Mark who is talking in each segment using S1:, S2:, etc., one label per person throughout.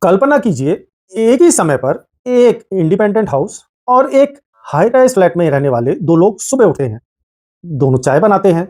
S1: कल्पना कीजिए, एक ही समय पर एक इंडिपेंडेंट हाउस और एक हाई राइज फ्लैट में रहने वाले दो लोग सुबह उठे हैं। दोनों चाय बनाते हैं।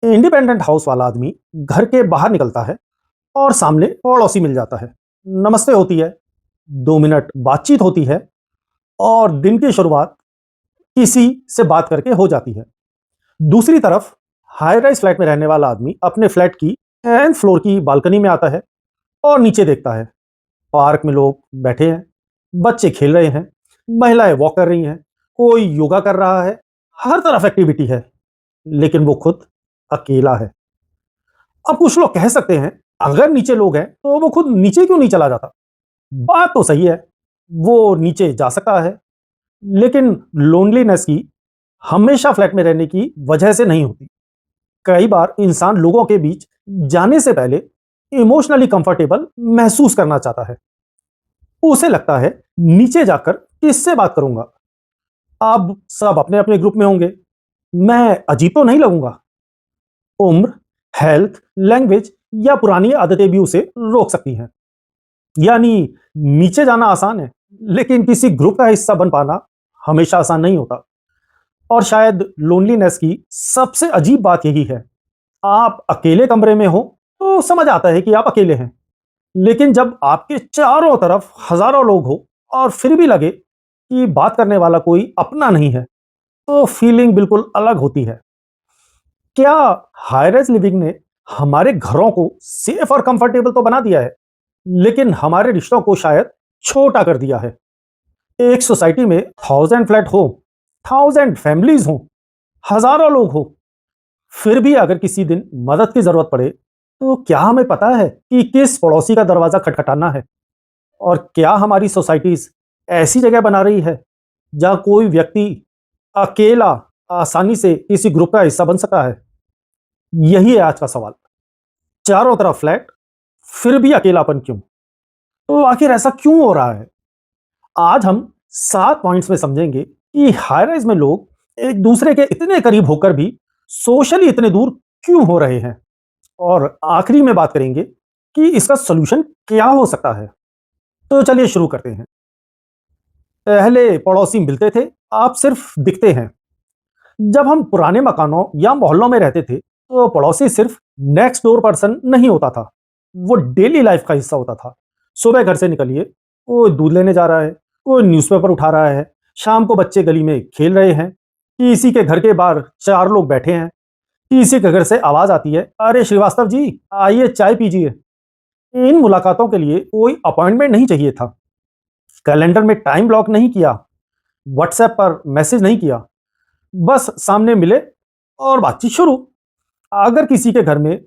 S1: इंडिपेंडेंट हाउस वाला आदमी घर के बाहर निकलता है और सामने पड़ोसी मिल जाता है। नमस्ते होती है, 2 मिनट बातचीत होती है और दिन की शुरुआत किसी से बात करके हो जाती है। दूसरी तरफ हाई राइज फ्लैट में रहने वाला आदमी अपने फ्लैट की 10th फ्लोर की बालकनी में आता है और नीचे देखता है। पार्क में लोग बैठे हैं, बच्चे खेल रहे हैं, महिलाएं वॉक कर रही हैं, कोई योगा कर रहा है। हर तरफ एक्टिविटी है, लेकिन वो खुद अकेला है। अब कुछ लोग कह सकते हैं, अगर नीचे लोग हैं तो वो खुद नीचे क्यों नहीं चला जाता? बात तो सही है, वो नीचे जा सकता है, लेकिन लोनलीनेस की हमेशा फ्लैट में रहने की वजह से नहीं होती। कई बार इंसान लोगों के बीच जाने से पहले इमोशनली कंफर्टेबल महसूस करना चाहता है। उसे लगता है, नीचे जाकर किससे बात करूंगा? अब सब अपने अपने ग्रुप में होंगे, मैं अजीब तो नहीं लगूंगा। उम्र, हेल्थ, लैंग्वेज या पुरानी आदतें भी उसे रोक सकती हैं। यानी नीचे जाना आसान है, लेकिन किसी ग्रुप का हिस्सा बन पाना हमेशा आसान नहीं होता। और शायद लोनलीनेस की सबसे अजीब बात यही है, आप अकेले कमरे में हो तो समझ आता है कि आप अकेले हैं, लेकिन जब आपके चारों तरफ हजारों लोग हो और फिर भी लगे कि बात करने वाला कोई अपना नहीं है, तो फीलिंग बिल्कुल अलग होती है। क्या हाई राइज लिविंग ने हमारे घरों को सेफ और कंफर्टेबल तो बना दिया है, लेकिन हमारे रिश्तों को शायद छोटा कर दिया है। एक सोसाइटी में 1000 फ्लैट हो, 1000 फैमिलीज हो, हजारों लोग हो, फिर भी अगर किसी दिन मदद की जरूरत पड़े, तो क्या हमें पता है कि किस पड़ोसी का दरवाजा खटखटाना है? और क्या हमारी सोसाइटीज ऐसी जगह बना रही है जहां कोई व्यक्ति अकेला आसानी से किसी ग्रुप का हिस्सा बन सकता है? यही है आज का सवाल। चारों तरफ फ्लैट, फिर भी अकेलापन क्यों? तो आखिर ऐसा क्यों हो रहा है? आज हम 7 पॉइंट्स में समझेंगे कि हाई राइज में लोग एक दूसरे के इतने करीब होकर भी सोशली इतने दूर क्यों हो रहे हैं। और आखिरी में बात करेंगे कि इसका सोल्यूशन क्या हो सकता है। तो चलिए शुरू करते हैं। पहले पड़ोसी मिलते थे, आप सिर्फ दिखते हैं। जब हम पुराने मकानों या मोहल्लों में रहते थे, तो पड़ोसी सिर्फ नेक्स्ट डोर पर्सन नहीं होता था, वो डेली लाइफ का हिस्सा होता था। सुबह घर से निकलिए, कोई दूध लेने जा रहा है, कोई न्यूज़पेपर उठा रहा है, शाम को बच्चे गली में खेल रहे हैं, किसी के घर के बाहर 4 लोग बैठे हैं, किसी के घर से आवाज आती है, अरे श्रीवास्तव जी आइए चाय पीजिए। इन मुलाकातों के लिए कोई अपॉइंटमेंट नहीं चाहिए था, कैलेंडर में टाइम ब्लॉक नहीं किया, व्हाट्सएप पर मैसेज नहीं किया, बस सामने मिले और बातचीत शुरू। अगर किसी के घर में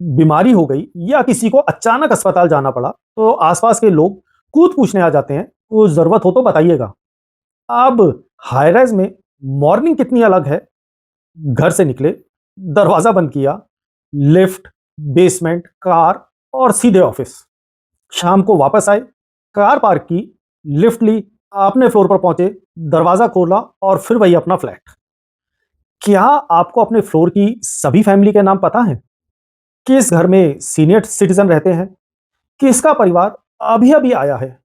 S1: बीमारी हो गई या किसी को अचानक अस्पताल जाना पड़ा, तो आसपास के लोग कूद पूछने आ जाते हैं, कुछ जरूरत हो तो बताइएगा। अब हाई राइज में मॉर्निंग कितनी अलग है। घर से निकले, दरवाजा बंद किया, लिफ्ट, बेसमेंट, कार और सीधे ऑफिस। शाम को वापस आए, कार पार्क की, लिफ्ट ली, अपने फ्लोर पर पहुंचे, दरवाजा खोला और फिर वही अपना फ्लैट। क्या आपको अपने फ्लोर की सभी फैमिली के नाम पता है? किस घर में सीनियर सिटीजन रहते हैं? किसका परिवार अभी अभी आया है?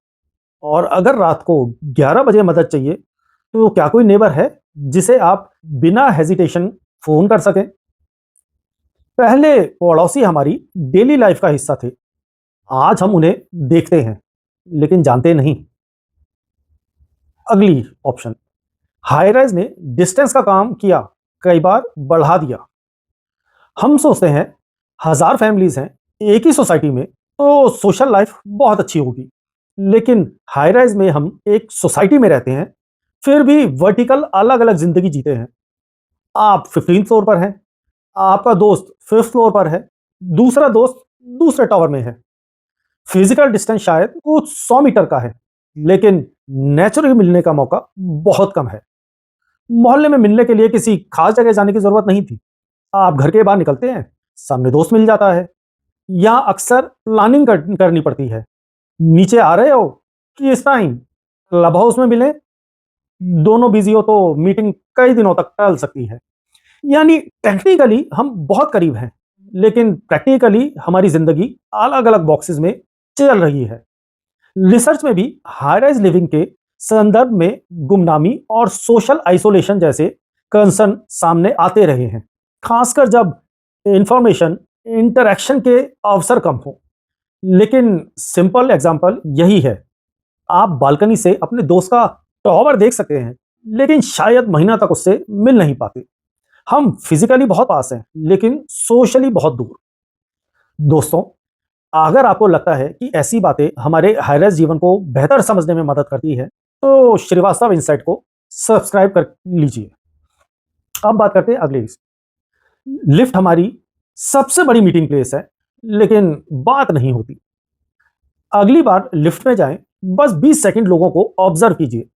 S1: और अगर रात को 11 बजे मदद चाहिए, तो क्या कोई नेबर है जिसे आप बिना हेजिटेशन फोन कर सकें? पहले पड़ोसी हमारी डेली लाइफ का हिस्सा थे, आज हम उन्हें देखते हैं लेकिन जानते नहीं। अगली ऑप्शन, हाई राइज ने डिस्टेंस का काम किया, कई बार बढ़ा दिया। हम सोचते हैं, 1000 फैमिलीज हैं एक ही सोसाइटी में, तो सोशल लाइफ बहुत अच्छी होगी। लेकिन हाई राइज में हम एक सोसाइटी में रहते हैं, फिर भी वर्टिकल अलग अलग जिंदगी जीते हैं। आप 15th फ्लोर पर हैं, आपका दोस्त 5th फ्लोर पर है, दूसरा दोस्त दूसरे टावर में है। फिजिकल डिस्टेंस शायद कुछ 100 मीटर का है, लेकिन नेचुरली मिलने का मौका बहुत कम है। मोहल्ले में मिलने के लिए किसी खास जगह जाने की जरूरत नहीं थी। आप घर के बाहर निकलते हैं, सामने दोस्त मिल जाता है। यहाँ अक्सर प्लानिंग करनी पड़ती है, नीचे आ रहे हो कि इस टाइम क्लब हाउस में मिले। दोनों बिजी हो तो मीटिंग कई दिनों तक टल सकती है। यानी टेक्निकली हम बहुत करीब हैं, लेकिन प्रैक्टिकली हमारी जिंदगी अलग अलग बॉक्सेस में चल रही है। रिसर्च में भी हाई राइज लिविंग के संदर्भ में गुमनामी और सोशल आइसोलेशन जैसे कंसर्न सामने आते रहे हैं, खासकर जब इंफॉर्मेशन इंटरेक्शन के अवसर कम हो। लेकिन सिंपल एग्जांपल यही है, आप बालकनी से अपने दोस्त का टॉवर देख सकते हैं, लेकिन शायद महीना तक उससे मिल नहीं पाते। हम फिजिकली बहुत पास हैं, लेकिन सोशली बहुत दूर। दोस्तों, अगर आपको लगता है कि ऐसी बातें हमारे हाईराइज जीवन को बेहतर समझने में मदद करती है, तो श्रीवास्तव इनसाइट को सब्सक्राइब कर लीजिए। अब बात करते हैं अगले लिफ्ट हमारी सबसे बड़ी मीटिंग प्लेस है, लेकिन बात नहीं होती। अगली बार लिफ्ट में जाएं, बस 20 सेकंड लोगों को ऑब्जर्व कीजिए।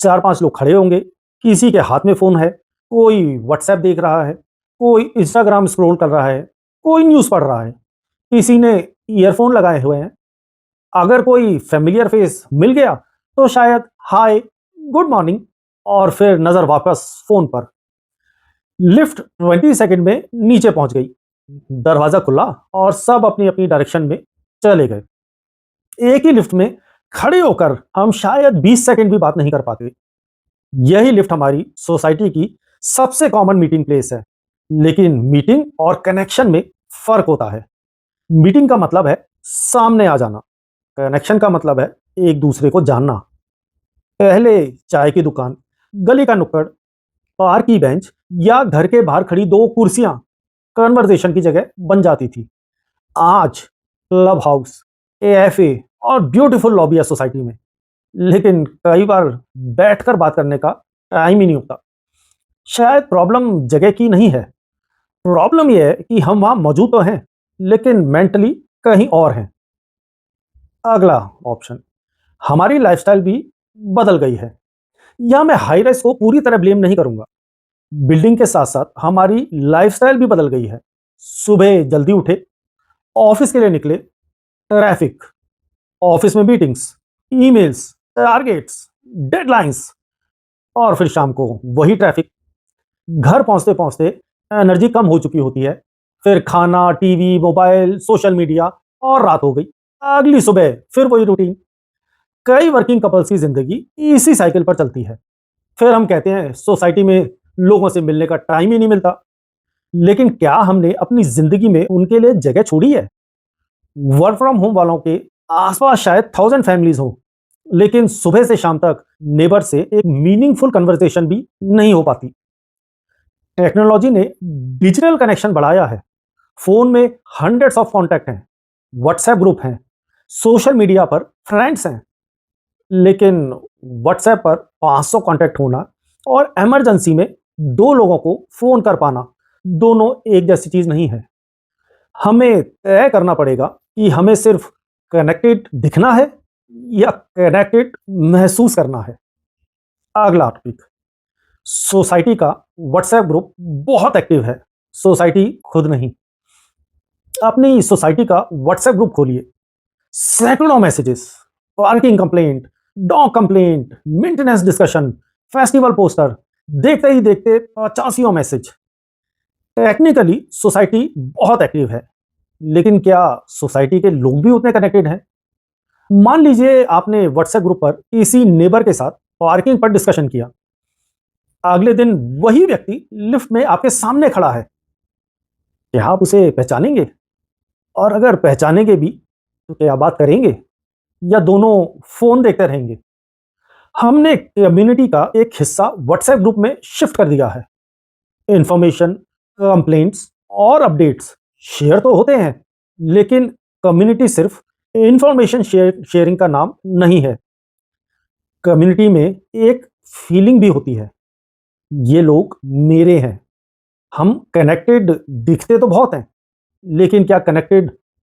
S1: 4-5 लोग खड़े होंगे, किसी के हाथ में फोन है, कोई व्हाट्सएप देख रहा है, कोई इंस्टाग्राम स्क्रॉल कर रहा है, कोई न्यूज़ पढ़ रहा है, किसी ने ईयरफोन लगाए हुए हैं। अगर कोई फ़ैमिलियर फेस मिल गया, तो शायद हाय, गुड मॉर्निंग और फिर नज़र वापस फ़ोन पर। लिफ्ट 20 सेकंड में नीचे पहुंच गई। दरवाज़ा खुला और सब अपनी-अपनी डायरेक्शन में चले गए। एक ही लिफ्ट में खड़े होकर हम शायद 20 सेकंड भी बात नहीं कर पाते। यही लिफ्ट हमारी सोसाइटी की सबसे कॉमन मीटिंग प्लेस है। लेकिन मीटिंग और कनेक्शन में फ़र्क होता है। मीटिंग का मतलब है सामने आ जाना, कनेक्शन का मतलब है एक दूसरे को जानना। पहले चाय की दुकान, गली का नुक्कड़, पार्क की बेंच या घर के बाहर खड़ी दो कुर्सियां कन्वर्सेशन की जगह बन जाती थी। आज क्लब हाउस, एएफए और ब्यूटीफुल लॉबी है सोसाइटी में, लेकिन कई बार बैठकर बात करने का टाइम ही नहीं होता। शायद प्रॉब्लम जगह की नहीं है, प्रॉब्लम यह है कि हम वहां मौजूद तो हैं, लेकिन मेंटली कहीं और हैं। अगला ऑप्शन, हमारी लाइफस्टाइल भी बदल गई है। या मैं हाई राइज को पूरी तरह ब्लेम नहीं करूंगा, बिल्डिंग के साथ साथ हमारी लाइफस्टाइल भी बदल गई है। सुबह जल्दी उठे, ऑफिस के लिए निकले, ट्रैफिक, ऑफिस में मीटिंग्स, ईमेल्स, टारगेट्स, डेडलाइंस और फिर शाम को वही ट्रैफिक। घर पहुंचते पहुंचते एनर्जी कम हो चुकी होती है। फिर खाना, टीवी, मोबाइल, सोशल मीडिया और रात हो गई। अगली सुबह फिर वही रूटीन। कई वर्किंग कपल्स की जिंदगी इसी साइकिल पर चलती है। फिर हम कहते हैं सोसाइटी में लोगों से मिलने का टाइम ही नहीं मिलता। लेकिन क्या हमने अपनी जिंदगी में उनके लिए जगह छोड़ी है? वर्क फ्रॉम होम वालों के आसपास शायद 1000 फैमिलीज हो, लेकिन सुबह से शाम तक नेबर से एक मीनिंगफुल कन्वर्सेशन भी नहीं हो पाती। टेक्नोलॉजी ने डिजिटल कनेक्शन बढ़ाया है। फोन में हंड्रेड्स ऑफ कॉन्टैक्ट हैं, व्हाट्सएप ग्रुप हैं, सोशल मीडिया पर फ्रेंड्स हैं, लेकिन व्हाट्सएप पर 500 कॉन्टैक्ट होना और इमरजेंसी में दो लोगों को फोन कर पाना, दोनों एक जैसी चीज नहीं है। हमें तय करना पड़ेगा कि हमें सिर्फ कनेक्टेड दिखना है या कनेक्टेड महसूस करना है। अगला टॉपिक, सोसाइटी का व्हाट्सएप ग्रुप बहुत एक्टिव है, सोसाइटी खुद नहीं। अपनी सोसाइटी का व्हाट्सएप ग्रुप खोलिए, सैकड़ों messages, parking complaint, dog complaint, maintenance discussion, festival poster, देखते ही देखते 85 मैसेज। टेक्निकली सोसाइटी बहुत एक्टिव है, लेकिन क्या सोसाइटी के लोग भी उतने कनेक्टेड हैं? मान लीजिए आपने व्हाट्सएप ग्रुप पर किसी नेबर के साथ पार्किंग पर डिस्कशन किया। अगले दिन वही व्यक्ति लिफ्ट में आपके सामने खड़ा है। क्या आप उसे पहचानेंगे? और अगर पहचानेंगे भी, तो क्या बात करेंगे या दोनों फोन देखते रहेंगे? हमने कम्युनिटी का एक हिस्सा व्हाट्सएप ग्रुप में शिफ्ट कर दिया है। इंफॉर्मेशन, कंप्लेंट्स और अपडेट्स शेयर तो होते हैं, लेकिन कम्युनिटी सिर्फ इंफॉर्मेशन शेयरिंग का नाम नहीं है। कम्युनिटी में एक फीलिंग भी होती है, ये लोग मेरे हैं। हम कनेक्टेड दिखते तो बहुत हैं, लेकिन क्या कनेक्टेड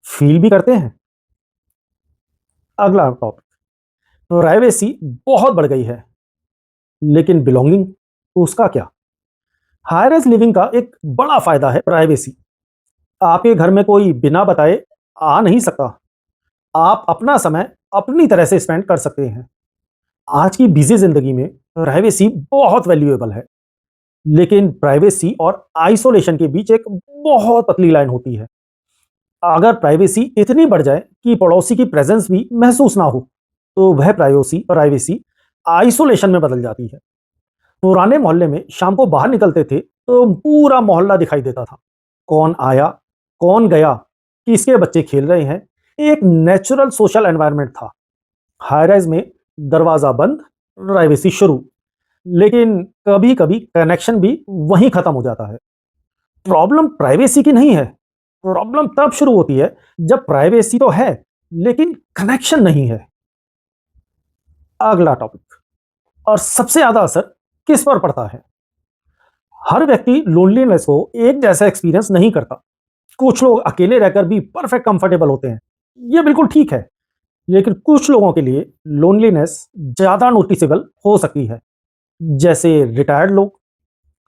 S1: फील भी करते हैं? अगला टॉपिक, प्राइवेसी बहुत बढ़ गई है, लेकिन बिलोंगिंग, उसका क्या? हाई राइज लिविंग का एक बड़ा फायदा है प्राइवेसी। आपके घर में कोई बिना बताए आ नहीं सकता। आप अपना समय अपनी तरह से स्पेंड कर सकते हैं। आज की बिजी जिंदगी में प्राइवेसी बहुत वैल्यूएबल है, लेकिन प्राइवेसी और आइसोलेशन के बीच एक बहुत पतली लाइन होती है। अगर प्राइवेसी इतनी बढ़ जाए कि पड़ोसी की प्रेजेंस भी महसूस ना हो, तो वह प्राइवेसी प्राइवेसी आइसोलेशन में बदल जाती है। पुराने मोहल्ले में शाम को बाहर निकलते थे तो पूरा मोहल्ला दिखाई देता था। कौन आया, कौन गया, किसके बच्चे खेल रहे हैं। एक नेचुरल सोशल एनवायरनमेंट था। हाई राइज में दरवाजा बंद, प्राइवेसी शुरू। लेकिन कभी कभी कनेक्शन भी वहीं खत्म हो जाता है। प्रॉब्लम प्राइवेसी की नहीं है। प्रॉब्लम तब शुरू होती है जब प्राइवेसी तो है लेकिन कनेक्शन नहीं है। अगला टॉपिक, और सबसे ज्यादा असर किस पर पड़ता है? हर व्यक्ति लोनलीनेस को एक जैसा एक्सपीरियंस नहीं करता। कुछ लोग अकेले रहकर भी परफेक्ट कंफर्टेबल होते हैं, ये बिल्कुल ठीक है। लेकिन कुछ लोगों के लिए लोनलीनेस ज्यादा नोटिसेबल हो सकती है, जैसे रिटायर्ड लोग,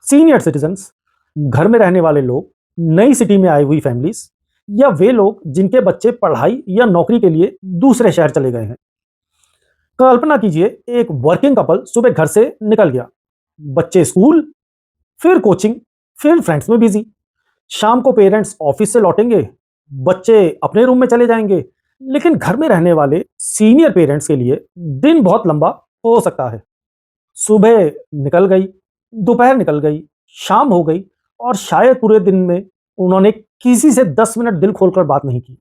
S1: सीनियर सिटीजन्स, घर में रहने वाले लोग, नई सिटी में आई हुई फैमिलीज, या वे लोग जिनके बच्चे पढ़ाई या नौकरी के लिए दूसरे शहर चले गए हैं। कल्पना कीजिए, एक वर्किंग कपल सुबह घर से निकल गया, बच्चे स्कूल, फिर कोचिंग, फिर फ्रेंड्स में बिजी। शाम को पेरेंट्स ऑफिस से लौटेंगे, बच्चे अपने रूम में चले जाएंगे। लेकिन घर में रहने वाले सीनियर पेरेंट्स के लिए दिन बहुत लंबा हो सकता है। सुबह निकल गई, दोपहर निकल गई, शाम हो गई, और शायद पूरे दिन में उन्होंने किसी से 10 मिनट दिल खोलकर बात नहीं की।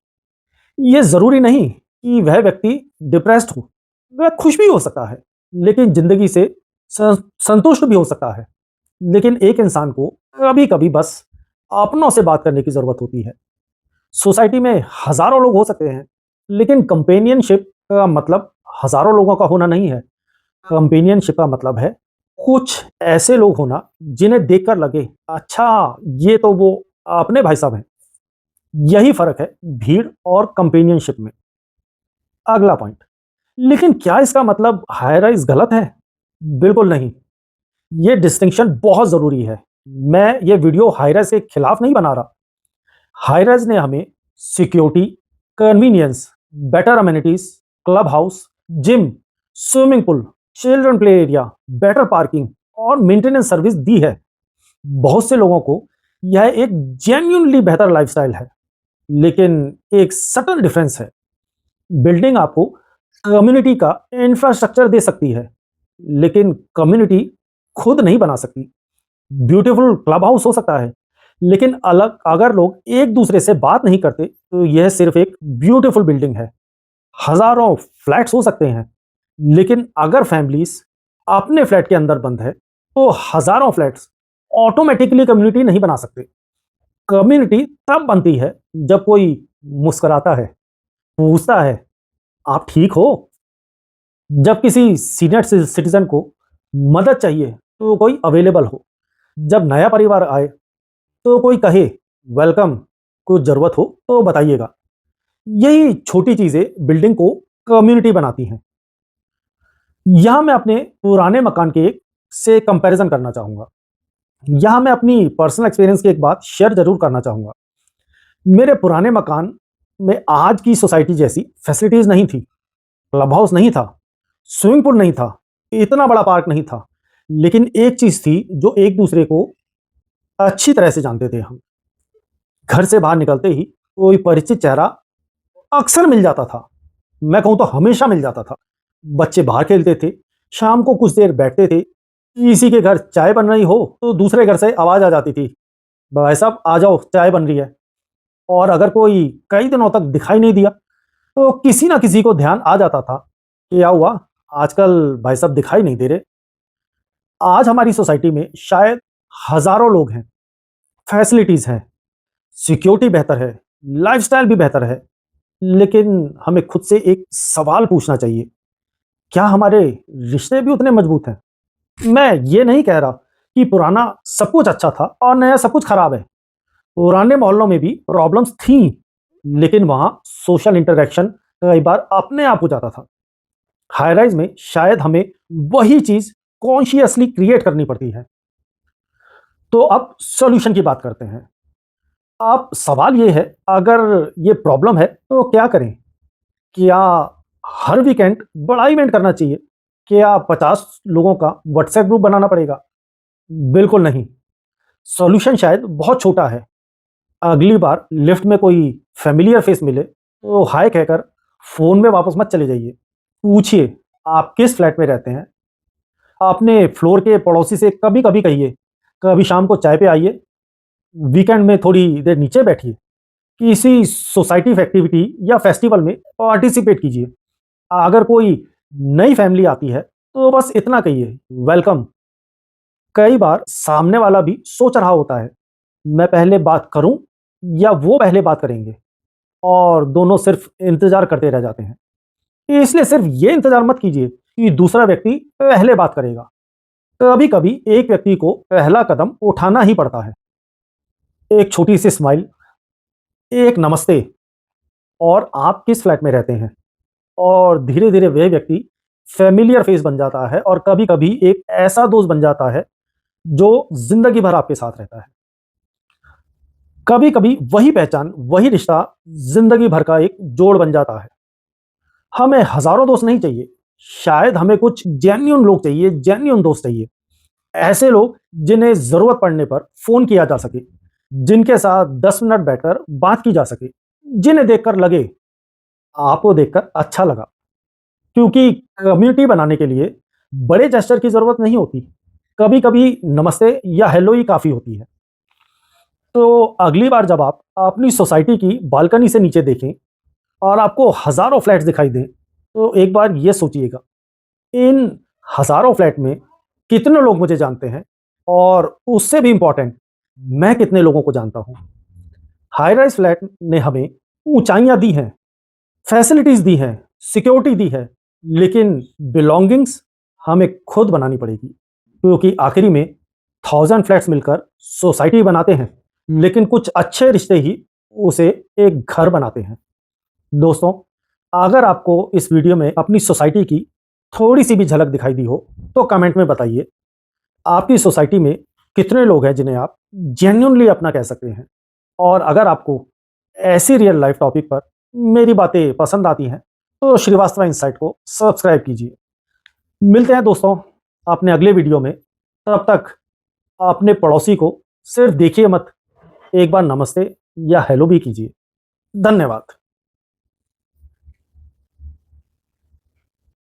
S1: ये जरूरी नहीं कि वह व्यक्ति डिप्रेस्ड हो, वह खुश भी हो सकता है, लेकिन जिंदगी से संतुष्ट भी हो सकता है। लेकिन एक इंसान को कभी कभी बस अपनों से बात करने की जरूरत होती है। सोसाइटी में हजारों लोग हो सकते हैं, लेकिन कंपेनियनशिप का मतलब हजारों लोगों का होना नहीं है। कंपेनियनशिप का मतलब है कुछ ऐसे लोग होना जिन्हें देखकर लगे, अच्छा ये तो वो अपने भाई साहब हैं। यही फर्क है भीड़ और कंपेनियनशिप में। अगला पॉइंट, लेकिन क्या इसका मतलब हाई राइज गलत है? बिल्कुल नहीं। ये डिस्टिंक्शन बहुत जरूरी है। मैं ये वीडियो हाई राइज के खिलाफ नहीं बना रहा। हाई राइज ने हमें security, convenience, better amenities, club house, gym, swimming pool, children play area, better parking और मेंटेनेंस सर्विस दी है। बहुत से लोगों को यह एक जेन्युइनली बेहतर लाइफस्टाइल है। लेकिन एक सटल डिफरेंस है। बिल्डिंग आपको कम्युनिटी का इंफ्रास्ट्रक्चर दे सकती है, लेकिन कम्युनिटी खुद नहीं बना सकती। ब्यूटीफुल क्लब हाउस हो सकता है, लेकिन अलग अगर लोग एक दूसरे से बात नहीं करते तो यह सिर्फ एक ब्यूटीफुल बिल्डिंग है। हजारों फ्लैट्स हो सकते हैं, लेकिन अगर फैमिलीज अपने फ्लैट के अंदर बंद है तो हजारों फ्लैट्स ऑटोमेटिकली कम्युनिटी नहीं बना सकते। कम्युनिटी तब बनती है जब कोई मुस्कुराता है, पूछता है आप ठीक हो, जब किसी सीनियर सिटीजन को मदद चाहिए तो कोई अवेलेबल हो, जब नया परिवार आए तो कोई कहे वेलकम, कुछ जरूरत हो तो बताइएगा। यही छोटी चीजें बिल्डिंग को कम्युनिटी बनाती हैं। यहां मैं अपने पुराने मकान के से कंपैरिजन करना चाहूंगा। यहां मैं अपनी पर्सनल एक्सपीरियंस की एक बात शेयर जरूर करना चाहूंगा। मेरे पुराने मकान में आज की सोसाइटी जैसी फैसिलिटीज नहीं थी। क्लब हाउस नहीं था, स्विमिंग पूल नहीं था, इतना बड़ा पार्क नहीं था। लेकिन एक चीज थी जो एक दूसरे को अच्छी तरह से जानते थे हम। घर से बाहर निकलते ही कोई परिचित चेहरा अक्सर मिल जाता था। मैं कहूं तो हमेशा मिल जाता था। बच्चे बाहर खेलते थे, शाम को कुछ देर बैठते थे, किसी के घर चाय बन रही हो तो दूसरे घर से आवाज आ जाती थी, भाई साहब आ जाओ चाय बन रही है। और अगर कोई कई दिनों तक दिखाई नहीं दिया तो किसी ना किसी को ध्यान आ जाता था कि क्या हुआ, आजकल भाई साहब दिखाई नहीं दे रहे। आज हमारी सोसाइटी में शायद हजारों लोग हैं, फैसिलिटीज हैं, सिक्योरिटी बेहतर है, लाइफस्टाइल भी बेहतर है। लेकिन हमें खुद से एक सवाल पूछना चाहिए, क्या हमारे रिश्ते भी उतने मजबूत हैं? मैं ये नहीं कह रहा कि पुराना सब कुछ अच्छा था और नया सब कुछ खराब है। पुराने मोहल्लों में भी प्रॉब्लम्स थी, लेकिन वहां सोशल इंटरेक्शन कई बार अपने आप हो जाता था। हाई राइज में शायद हमें वही चीज कॉन्शियसली क्रिएट करनी पड़ती है। तो अब सॉल्यूशन की बात करते हैं। अब सवाल ये है, अगर ये प्रॉब्लम है तो क्या करें? क्या हर वीकेंड बड़ा इवेंट करना चाहिए? क्या 50 लोगों का व्हाट्सएप ग्रुप बनाना पड़ेगा? बिल्कुल नहीं। सॉल्यूशन शायद बहुत छोटा है। अगली बार लिफ्ट में कोई फ़ैमिलियर फेस मिले तो हाय कहकर फ़ोन में वापस मत चले जाइए। पूछिए, आप किस फ्लैट में रहते हैं? अपने फ्लोर के पड़ोसी से कभी-कभी कहिए, कभी शाम को चाय पे आइए, वीकेंड में थोड़ी देर नीचे बैठिए, किसी सोसाइटी एक्टिविटी या फेस्टिवल में पार्टिसिपेट कीजिए। अगर कोई नई फैमिली आती है, तो बस इतना कहिए, वेलकम। कई बार सामने वाला भी सोच रहा होता है, मैं पहले बात करूं या वो पहले बात करेंगे, और दोनों सिर्फ इंतजार करते रह जाते हैं। इसलिए सिर्फ ये इंतजार मत कीजिए कि दूसरा व्यक्ति पहले बात करेगा। कभी कभी एक व्यक्ति को पहला कदम उठाना ही पड़ता है। एक छोटी सी स्माइल, एक नमस्ते, और आप किस फ्लैट में रहते हैं, और धीरे धीरे वह व्यक्ति फेमिलियर फेस बन जाता है, और कभी कभी एक ऐसा दोस्त बन जाता है जो जिंदगी भर आपके साथ रहता है। कभी कभी वही पहचान, वही रिश्ता जिंदगी भर का एक जोड़ बन जाता है। हमें हजारों दोस्त नहीं चाहिए, शायद हमें कुछ जेन्युइन लोग चाहिए, जेन्युइन दोस्त चाहिए। ऐसे लोग जिन्हें जरूरत पड़ने पर फोन किया जा सके, जिनके साथ 10 मिनट बैठकर बात की जा सके, जिन्हें देखकर लगे आपको देखकर अच्छा लगा। क्योंकि कम्युनिटी बनाने के लिए बड़े जेस्चर की जरूरत नहीं होती, कभी कभी नमस्ते या हेलो ही काफी होती है। तो अगली बार जब आप अपनी सोसाइटी की बालकनी से नीचे देखें और आपको हजारों फ्लैट्स दिखाई दें, तो एक बार ये सोचिएगा, इन हजारों फ्लैट में कितने लोग मुझे जानते हैं, और उससे भी इंपॉर्टेंट, मैं कितने लोगों को जानता हूं। हाई राइज फ्लैट ने हमें ऊंचाइयां दी हैं, फैसिलिटीज दी हैं, सिक्योरिटी दी है, लेकिन बिलोंगिंग्स हमें खुद बनानी पड़ेगी। क्योंकि आखिरी में 1000 फ्लैट्स मिलकर सोसाइटी बनाते हैं, लेकिन कुछ अच्छे रिश्ते ही उसे एक घर बनाते हैं। दोस्तों, अगर आपको इस वीडियो में अपनी सोसाइटी की थोड़ी सी भी झलक दिखाई दी हो, तो कमेंट में बताइए, आपकी सोसाइटी में कितने लोग हैं जिन्हें आप जेन्युइनली अपना कह सकते हैं। और अगर आपको ऐसी रियल लाइफ टॉपिक पर मेरी बातें पसंद आती हैं, तो श्रीवास्तव इंसाइट को सब्सक्राइब कीजिए। मिलते हैं दोस्तों अपने अगले वीडियो में। तब तक अपने पड़ोसी को सिर्फ देखिए मत, एक बार नमस्ते या हेलो भी कीजिए। धन्यवाद।